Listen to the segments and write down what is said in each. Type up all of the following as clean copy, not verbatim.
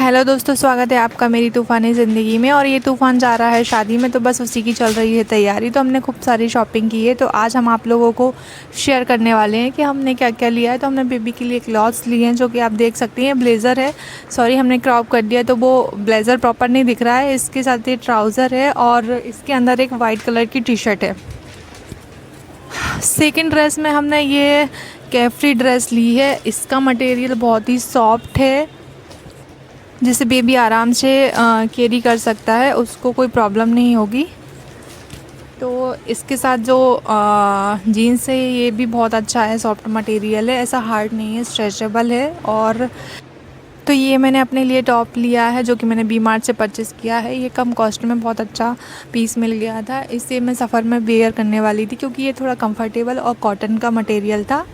Hello दोस्तों, स्वागत है आपका मेरी तूफ़ानी ज़िंदगी में। और ये तूफ़ान जा रहा है शादी में, तो बस उसी की चल रही है तैयारी। तो हमने खूब सारी शॉपिंग की है, तो आज हम आप लोगों को शेयर करने वाले हैं कि हमने क्या क्या लिया है। तो हमने बेबी के लिए क्लॉथ्स लिए हैं, जो कि आप देख सकती हैं। ब्लेज़र है, सॉरी हमने क्रॉप कर दिया तो वो ब्लेज़र प्रॉपर नहीं दिख रहा है। इसके साथ ये ट्राउज़र है और इसके अंदर एक वाइट कलर की टी शर्ट है। सेकेंड ड्रेस में हमने ये कैफ्री ड्रेस ली है। इसका मटेरियल बहुत ही सॉफ्ट है, जिसे बेबी आराम से कैरी कर सकता है, उसको कोई प्रॉब्लम नहीं होगी। तो इसके साथ जो जीन्स है ये भी बहुत अच्छा है, सॉफ्ट मटेरियल है, ऐसा हार्ड नहीं है, स्ट्रेचेबल है। और तो ये मैंने अपने लिए टॉप लिया है, जो कि मैंने वी मार्ट से परचेज़ किया है। ये कम कॉस्ट में बहुत अच्छा पीस मिल गया था। इसे मैं सफ़र में वेयर करने वाली थी, क्योंकि ये थोड़ा कंफर्टेबल और कॉटन का मटेरियल था।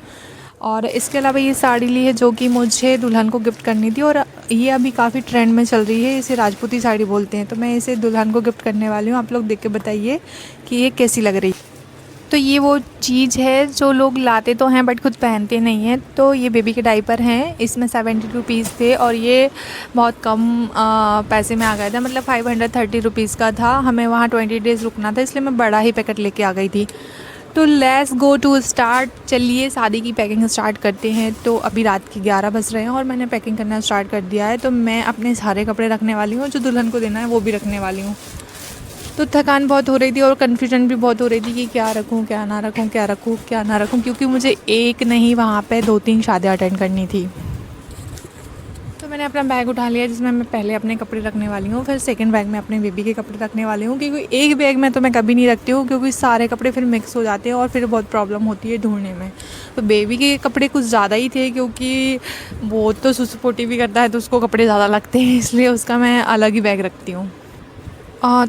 और इसके अलावा ये साड़ी ली है, जो कि मुझे दुल्हन को गिफ्ट करनी थी, और ये अभी काफ़ी ट्रेंड में चल रही है। इसे राजपूती साड़ी बोलते हैं। तो मैं इसे दुल्हन को गिफ्ट करने वाली हूँ। आप लोग देख के बताइए कि ये कैसी लग रही है। तो ये वो चीज़ है जो लोग लाते तो हैं बट खुद पहनते नहीं हैं। तो ये बेबी के डायपर हैं, इसमें 70 रुपीज़ थे और ये बहुत कम पैसे में आ गया था, मतलब 530 रुपीज़ का था। हमें वहाँ 20 डेज़ रुकना था, इसलिए मैं बड़ा ही पैकेट लेके आ गई थी। तो लेट्स गो टू स्टार्ट, चलिए शादी की पैकिंग स्टार्ट करते हैं। तो अभी रात के 11 बज रहे हैं और मैंने पैकिंग करना स्टार्ट कर दिया है। तो मैं अपने सारे कपड़े रखने वाली हूँ, जो दुल्हन को देना है वो भी रखने वाली हूँ। तो थकान बहुत हो रही थी और कन्फ्यूजन भी बहुत हो रही थी कि क्या रखूँ क्या ना रखूँ, क्या रखूँ क्या ना रखूँ, क्योंकि मुझे एक नहीं वहाँ पे 2-3 शादियाँ अटेंड करनी थी। तो मैंने अपना बैग उठा लिया, जिसमें मैं पहले अपने कपड़े रखने वाली हूँ, फिर सेकंड बैग में अपने बेबी के कपड़े रखने वाली हूँ। क्योंकि एक बैग में तो मैं कभी नहीं रखती हूँ, क्योंकि सारे कपड़े फिर मिक्स हो जाते हैं और फिर बहुत प्रॉब्लम होती है ढूंढने में। तो बेबी के कपड़े कुछ ज़्यादा ही थे, क्योंकि वो तो सुसुपोटी भी करता है, तो उसको कपड़े ज़्यादा लगते हैं, इसलिए उसका मैं अलग ही बैग रखती हूँ।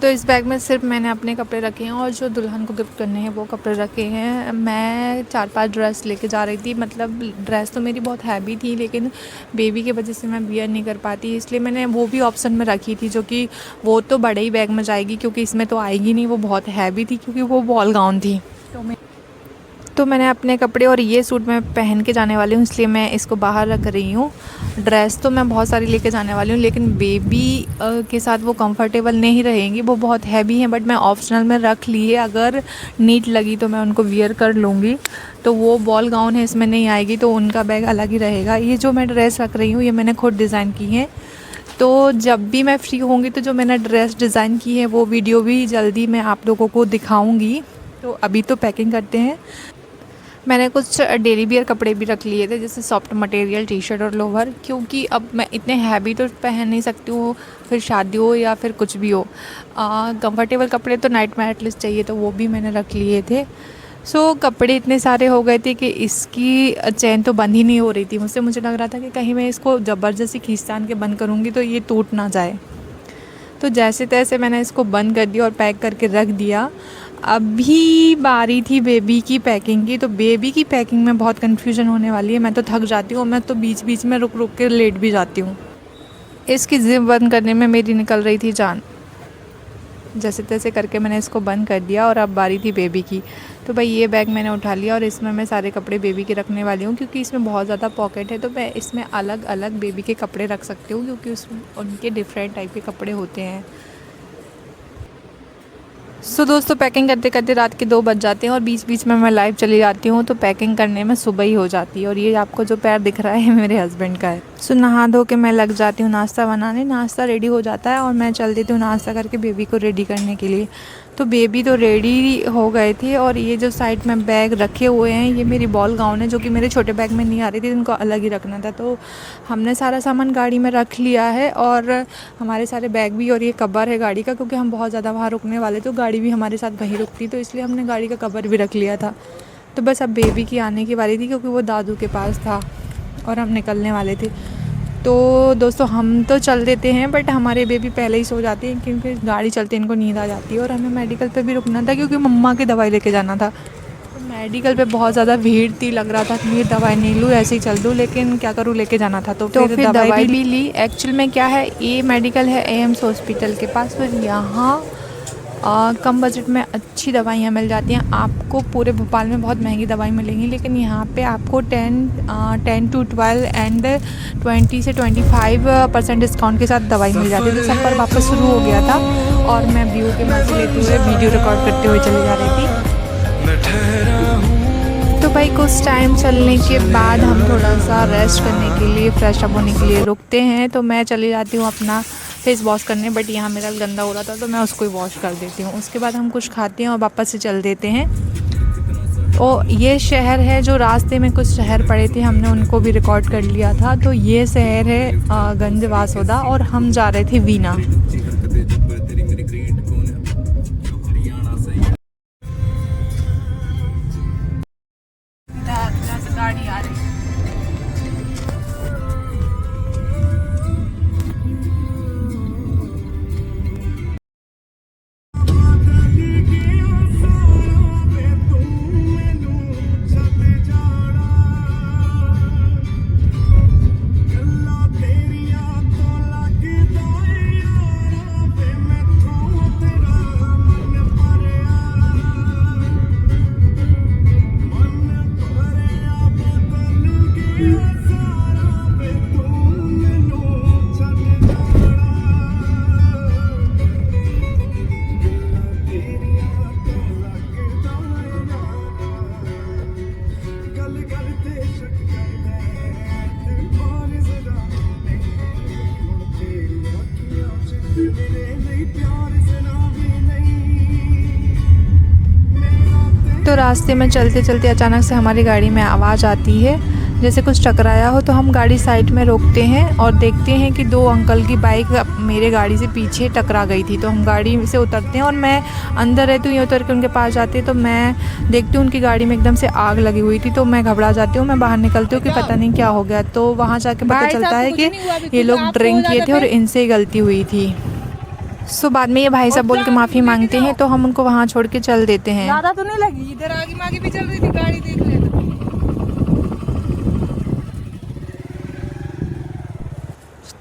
तो इस बैग में सिर्फ मैंने अपने कपड़े रखे हैं और जो दुल्हन को गिफ्ट करने हैं वो कपड़े रखे हैं। मैं 4-5 ड्रेस लेके जा रही थी, मतलब ड्रेस तो मेरी बहुत हैवी थी, लेकिन बेबी की वजह से मैं वियर नहीं कर पाती, इसलिए मैंने वो भी ऑप्शन में रखी थी, जो कि वो तो बड़े ही बैग में जाएगी, क्योंकि इसमें तो आएगी नहीं, वो बहुत हैवी थी, क्योंकि वो बॉल गाउन थी। तो मैंने अपने कपड़े और ये सूट मैं पहन के जाने वाली हूँ, इसलिए मैं इसको बाहर रख रही हूँ। ड्रेस तो मैं बहुत सारी लेके जाने वाली हूँ, लेकिन बेबी के साथ वो कंफर्टेबल नहीं रहेंगी, वो बहुत हैवी हैं, बट मैं ऑप्शनल में रख ली है। अगर नीट लगी तो मैं उनको वियर कर लूँगी। तो वो बॉल गाउन है, इसमें नहीं आएगी, तो उनका बैग अलग ही रहेगा। ये जो मैं ड्रेस रख रही हूँ ये मैंने खुद डिज़ाइन की है। तो जब भी मैं फ्री होंगी तो जो मैंने ड्रेस डिज़ाइन की है वो वीडियो भी जल्दी मैं आप लोगों को दिखाऊँगी। तो अभी तो पैकिंग करते हैं। मैंने कुछ डेली वियर कपड़े भी रख लिए थे, जैसे सॉफ्ट मटेरियल टी शर्ट और लोअर, क्योंकि अब मैं इतने हैवी तो पहन नहीं सकती हूँ, फिर शादी हो या फिर कुछ भी हो। कंफर्टेबल कपड़े तो नाइट में एटलीस्ट चाहिए, तो वो भी मैंने रख लिए थे। कपड़े इतने सारे हो गए थे कि इसकी चैन तो बंद ही नहीं हो रही थी मुझसे। मुझे लग रहा था कि कहीं मैं इसको ज़बरदस्ती खींच के बंद करूँगी तो ये टूट ना जाए। तो जैसे तैसे मैंने इसको बंद कर दिया और पैक करके रख दिया। अभी बारी थी बेबी की पैकिंग की। तो बेबी की पैकिंग में बहुत कन्फ्यूजन होने वाली है। मैं तो थक जाती हूँ, मैं तो बीच बीच में रुक रुक के लेट भी जाती हूँ। इसकी ज़िप बंद करने में मेरी निकल रही थी जान। जैसे तैसे करके मैंने इसको बंद कर दिया और अब बारी थी बेबी की। तो भाई ये बैग मैंने उठा लिया और इसमें मैं सारे कपड़े बेबी के रखने वाली हूँ, क्योंकि इसमें बहुत ज़्यादा पॉकेट है। तो मैं इसमें अलग अलग बेबी के कपड़े रख सकती हूँ, क्योंकि उनके डिफरेंट टाइप के कपड़े होते हैं। दोस्तों, पैकिंग करते करते रात के 2 बज जाते हैं और बीच बीच में मैं लाइव चली जाती हूँ, तो पैकिंग करने में सुबह ही हो जाती है। और ये आपको जो पैर दिख रहा है मेरे हस्बैंड का है। नहा धो के मैं लग जाती हूँ नाश्ता बनाने। नाश्ता रेडी हो जाता है और मैं चल देती हूँ नाश्ता करके बेबी को रेडी करने के लिए। तो बेबी तो रेडी हो गए थे और ये जो साइड में बैग रखे हुए हैं ये मेरी बॉल गाउन है, जो कि मेरे छोटे बैग में नहीं आ रही थी, इनको अलग ही रखना था। तो हमने सारा सामान गाड़ी में रख लिया है और हमारे सारे बैग भी, और ये कवर है गाड़ी का, क्योंकि हम बहुत ज़्यादा वहाँ रुकने वाले, तो गाड़ी भी हमारे साथ वहीं रुकती, तो इसलिए हमने गाड़ी का कवर भी रख लिया था। तो बस अब बेबी की आने की बारी थी, क्योंकि वो दादू के पास था और हम निकलने वाले थे। तो दोस्तों, हम तो चल देते हैं बट हमारे बेबी पहले ही सो जाते हैं, क्योंकि गाड़ी चलते इनको नींद आ जाती है। और हमें मेडिकल पे भी रुकना था, क्योंकि मम्मा की दवाई लेके जाना था। तो मेडिकल पे बहुत ज़्यादा भीड़ थी, लग रहा था कि ये दवाई नहीं लूँ, ऐसे ही चल दूँ, लेकिन क्या करूँ, लेके जाना था। तो फिर दवाई भी ली। एक्चुअल में क्या है, ये मेडिकल है एम्स हॉस्पिटल के पास। फिर यहाँ कम बजट में अच्छी दवाइयाँ मिल जाती हैं। आपको पूरे भोपाल में बहुत महंगी दवाई मिलेंगी, लेकिन यहाँ पे आपको 10 to 12 एंड 20 से 25% डिस्काउंट के साथ दवाई मिल जाती है। तो सफ़र वापस शुरू हो गया था और मैं व्यू के मज़े लेते हुए वीडियो रिकॉर्ड करते हुए चली जा रही थी। तो भाई कुछ टाइम चलने के बाद हम थोड़ा सा रेस्ट करने के लिए, फ्रेश अप होने के लिए रुकते हैं। तो मैं चली जाती हूँ अपना फेस वॉश करने, बट यहाँ मेरा गंदा हो रहा था तो मैं उसको ही वॉश कर देती हूँ। उसके बाद हम कुछ खाते हैं और वापस से चल देते हैं। और ये शहर है, जो रास्ते में कुछ शहर पड़े थे हमने उनको भी रिकॉर्ड कर लिया था। तो ये शहर है गंज वासोदा और हम जा रहे थे वीना। गाड़ी आ रही है। तो रास्ते में चलते चलते अचानक से हमारी गाड़ी में आवाज़ आती है, जैसे कुछ टकराया हो। तो हम गाड़ी साइड में रोकते हैं और देखते हैं कि दो अंकल की बाइक मेरे गाड़ी से पीछे टकरा गई थी। तो हम गाड़ी से उतरते हैं और मैं अंदर रहती हूँ, ये उतर के उनके पास जाती है। तो मैं देखती हूँ उनकी गाड़ी में एकदम से आग लगी हुई थी। तो मैं घबरा जाती हूँ, मैं बाहर निकलती हूँ कि पता नहीं क्या हो गया। तो वहाँ जाके पता चलता है कि ये लोग ड्रिंक किए थे और इनसे ही गलती हुई थी। सो बाद में ये भाई साहब बोल के माफ़ी मांगते हैं, तो हम उनको वहाँ छोड़ के चल देते हैं। ज़्यादा तो नहीं लगी, इधर आगे भी चल रही थी गाड़ी, देख लेना।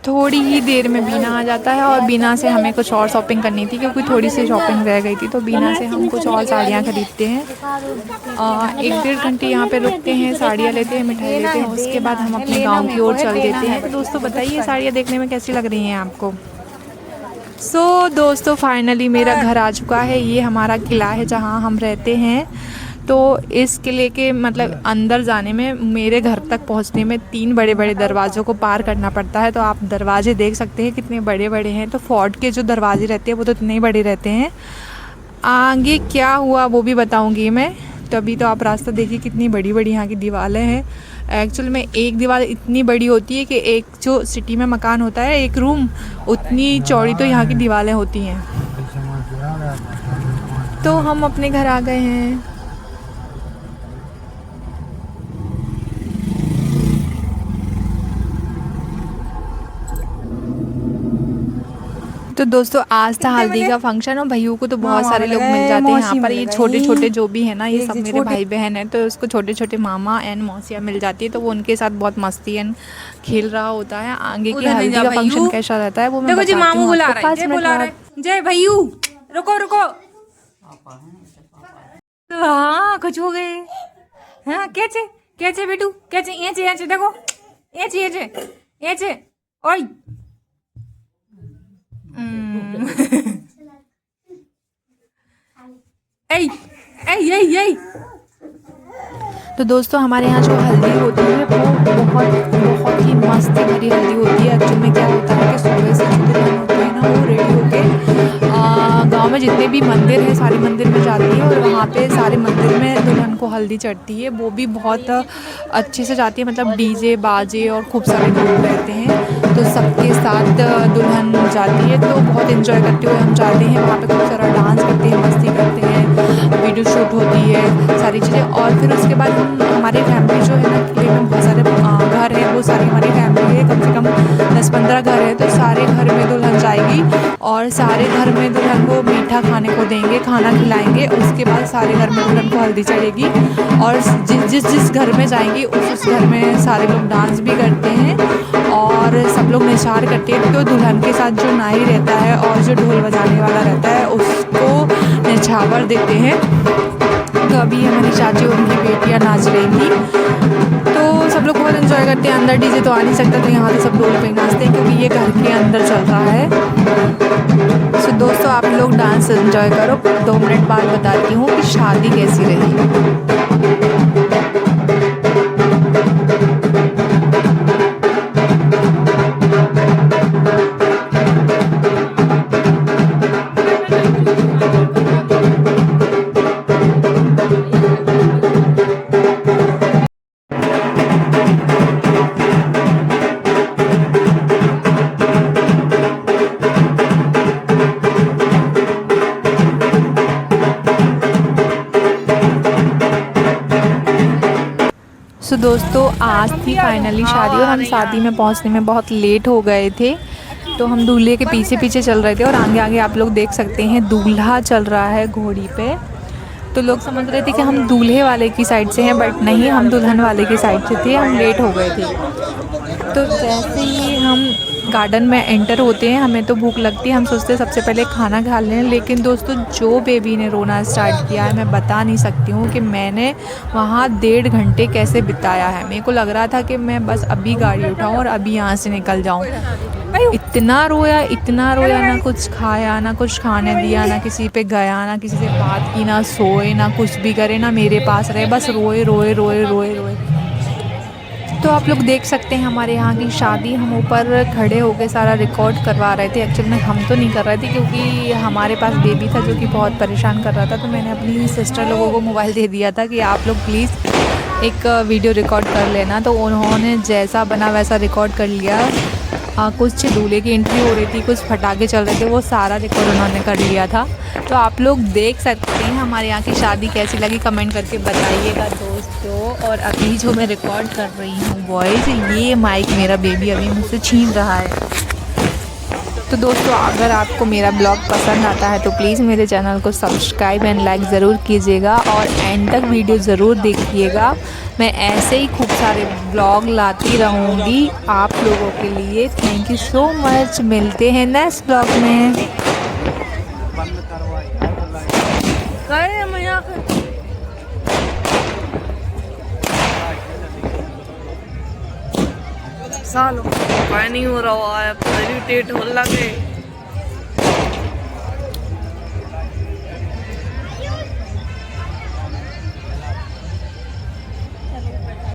थोड़ी ही देर में बीना आ जाता है और बीना से हमें कुछ और शॉपिंग करनी थी, क्योंकि थोड़ी सी शॉपिंग रह गई थी। तो बीना से हम कुछ और साड़ियाँ खरीदते हैं। 1-1.5 घंटे यहाँ पे रुकते हैं, साड़ियाँ लेते हैं, मिठाई लेते हैं। उसके बाद हम अपने गाँव की ओर चल देते हैं। तो दोस्तों बताइए साड़ियाँ देखने में कैसी लग रही हैं आपको। सो दोस्तों फाइनली मेरा घर आ चुका है। ये हमारा किला है जहाँ हम रहते हैं। तो इस किले के मतलब अंदर जाने में, मेरे घर तक पहुँचने में 3 बड़े बड़े दरवाज़ों को पार करना पड़ता है। तो आप दरवाजे देख सकते हैं कितने बड़े बड़े हैं। तो फोर्ट के जो दरवाजे रहते हैं वो तो इतने ही बड़े रहते हैं। आगे क्या हुआ वो भी बताऊँगी मैं। तो अभी तो आप रास्ता देखिए कितनी बड़ी बड़ी यहाँ की दीवारें हैं। एक्चुअल में एक दीवार इतनी बड़ी होती है कि एक जो सिटी में मकान होता है एक रूम, उतनी चौड़ी तो यहाँ की दीवारें होती हैं। तो हम अपने घर आ गए हैं। तो दोस्तों आज था हल्दी का फंक्शन और भैया को तो बहुत सारे लोग मिल जाते हैं यहाँ पर। ये छोटे छोटे जो भी है ना, ये सब मेरे भाई बहन है। तो उसको छोटे छोटे मामा एंड मौसिया मिल जाती है। तो वो उनके साथ बहुत मस्ती एंड खेल रहा होता है। आगे की हल्दी का फंक्शन कैसा रहता है वो मैं बताती हूँ। मामू बुला रहे हैं, जय भैयू रुको रुको। हाँ कुछ हो गए। हाँ कैचे बेटू कैचे, ये देखो ये ओए तो दोस्तों हमारे यहाँ जो हल्दी होती है वो बहुत ही मस्त भरी हल्दी होती है। एक्चुअल में क्या होता है कि सुबह से जो दुल्हन होती है ना वो रेडी होके गांव में जितने भी मंदिर हैं सारे मंदिर में जाती है और वहाँ पे सारे मंदिर में दुल्हन को हल्दी चढ़ती है। वो भी बहुत अच्छे से जाती है, मतलब डीजे बाजे और खूब सारे लोग रहते हैं। तो सबके साथ दुल्हन जाती है। तो बहुत एंजॉय करते हुए हम जाते हैं वहाँ पे, खूब सारा डांस करते हैं, मस्ती करते हैं, वीडियो शूट होती है, सारी चीज़ें। और फिर उसके बाद हमारी फैमिली जो है ना, किले में बहुत सारे घर हैं, वो सारी हमारी फैमिली है, कम से कम 10-15 घर है। तो सारे घर में दुल्हन जाएगी और सारे घर में दुल्हन को मीठा खाने को देंगे, खाना खिलाएंगे। उसके बाद सारे घर में दुल्हन को हल्दी चढ़ेगी और जिस घर में जाएंगी उस घर में सारे लोग डांस भी करते हैं और सब लोग निशार करते हैं। तो दुल्हन के साथ जो नाई रहता है और जो ढोल बजाने वाला रहता है उसको निछावर देते हैं। तो अभी हमारी चाची और उनकी बेटियाँ नाच रही थी, तो सब लोग बहुत एंजॉय करते हैं। अंदर डीजे तो आ नहीं सकता, तो यहाँ तो सब ढोल पे नाचते हैं क्योंकि ये घर के अंदर चल रहा है। सो दोस्तों आप लोग डांस एंजॉय करो। 2 मिनट बाद बताती हूँ कि शादी कैसी रही। सो दोस्तों आज थी फाइनली शादी और हम शादी में पहुंचने में बहुत लेट हो गए थे, तो हम दूल्हे के पीछे पीछे चल रहे थे और आगे आगे आप लोग देख सकते हैं दूल्हा चल रहा है घोड़ी पे। तो लोग समझ रहे थे कि हम दूल्हे वाले की साइड से हैं, बट नहीं, हम दुल्हन वाले की साइड से थे, हम लेट हो गए थे। तो जैसे ही हम गार्डन में एंटर होते हैं हमें तो भूख लगती है, हम सोचते हैं सबसे पहले खाना खा लें। लेकिन दोस्तों जो बेबी ने रोना स्टार्ट किया है मैं बता नहीं सकती हूँ कि मैंने वहाँ 1.5 घंटे कैसे बिताया है। मेरे को लग रहा था कि मैं बस अभी गाड़ी उठाऊँ और अभी यहाँ से निकल जाऊँ। इतना रोया, ना कुछ खाया, ना कुछ खाने दिया, ना किसी पे गया, ना किसी से बात की, ना सोए, ना कुछ भी करे, ना मेरे पास रहे, बस रोए रोए रोए रोए रोए। तो आप लोग देख सकते हैं हमारे यहाँ की शादी हम ऊपर खड़े होकर सारा रिकॉर्ड करवा रहे थे। एक्चुअल में हम तो नहीं कर रहे थे क्योंकि हमारे पास बेबी था जो कि बहुत परेशान कर रहा था, तो मैंने अपनी सिस्टर लोगों को मोबाइल दे दिया था कि आप लोग प्लीज़ एक वीडियो रिकॉर्ड कर लेना। तो उन्होंने जैसा बना वैसा रिकॉर्ड कर लिया। कुछ दूल्हे की एंट्री हो रही थी, कुछ पटाखे चल रहे थे, वो सारा रिकॉर्ड उन्होंने कर लिया था। तो आप लोग देख सकते हैं हमारे यहाँ की शादी कैसी लगी, कमेंट करके बताइएगा दोस्तों। और अभी जो मैं रिकॉर्ड कर रही हूँ वॉइस, ये माइक मेरा बेबी अभी मुझसे छीन रहा है। तो दोस्तों अगर आपको मेरा ब्लॉग पसंद आता है तो प्लीज़ मेरे चैनल को सब्सक्राइब एंड लाइक ज़रूर कीजिएगा और एंड तक वीडियो ज़रूर देखिएगा। मैं ऐसे ही खूब सारे ब्लॉग लाती रहूँगी आप लोगों के लिए। थैंक यू सो मच, मिलते हैं नेक्स्ट ब्लॉग में। सालों नहीं हो रहा है, टेट हो लगे।